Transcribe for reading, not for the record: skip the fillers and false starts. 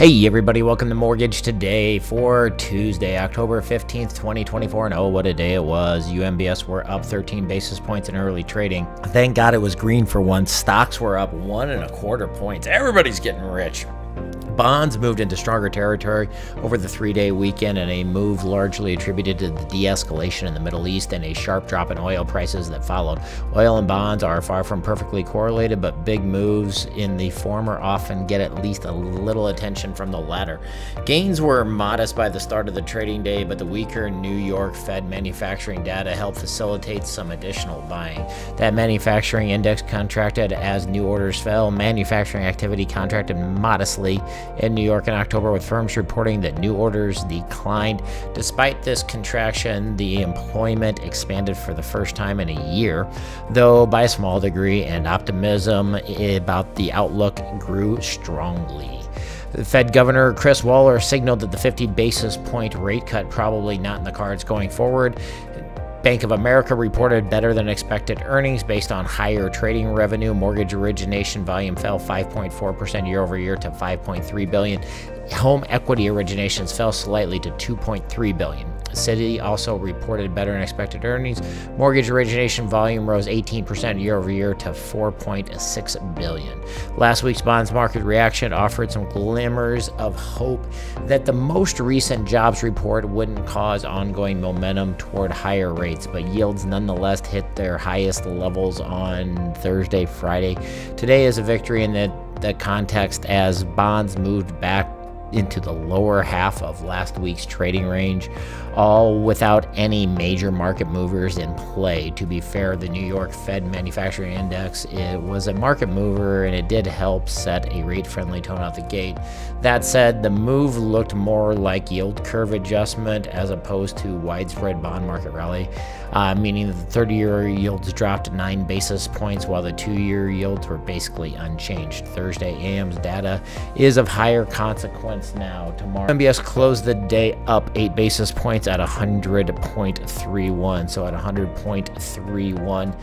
Hey everybody, welcome to Mortgage Today for Tuesday, October 15th, 2024. And oh, what a day it was. UMBS were up 13 basis points in early trading. Thank God it was green for once. Stocks were up 1.25 points. Everybody's getting rich. Bonds moved into stronger territory over the three-day weekend, and a move largely attributed to the de-escalation in the Middle East and a sharp drop in oil prices that followed. Oil and bonds are far from perfectly correlated, but big moves in the former often get at least a little attention from the latter. Gains were modest by the start of the trading day, but the weaker New York Fed manufacturing data helped facilitate some additional buying. That manufacturing index contracted as new orders fell. Manufacturing activity contracted modestly in New York in October, with firms reporting that new orders declined. Despite this contraction, the employment expanded for the first time in a year, though by a small degree, and optimism about the outlook grew strongly. The Fed Governor Chris Waller signaled that the 50 basis point rate cut probably not in the cards going forward. Bank of America reported better than expected earnings based on higher trading revenue. Mortgage origination volume fell 5.4% year over year to $5.3 billion. Home equity originations fell slightly to $2.3 billion. Citi also reported better than expected earnings. Mortgage origination volume rose 18% year over year to $4.6 billion. Last week's bonds market reaction offered some glimmers of hope that the most recent jobs report wouldn't cause ongoing momentum toward higher rates, but yields nonetheless hit their highest levels on Thursday, Friday. Today is a victory in that context as bonds moved back into the lower half of last week's trading range, all without any major market movers in play. To be fair, the New York Fed Manufacturing Index, it was a market mover, and it did help set a rate-friendly tone out the gate. That said, the move looked more like yield curve adjustment as opposed to widespread bond market rally, meaning that the 30-year yields dropped 9 basis points while the 2-year yields were basically unchanged. Thursday AM's data is of higher consequence now. Tomorrow, UMBS closed the day up 8 basis points at 100.31. So at 100.31,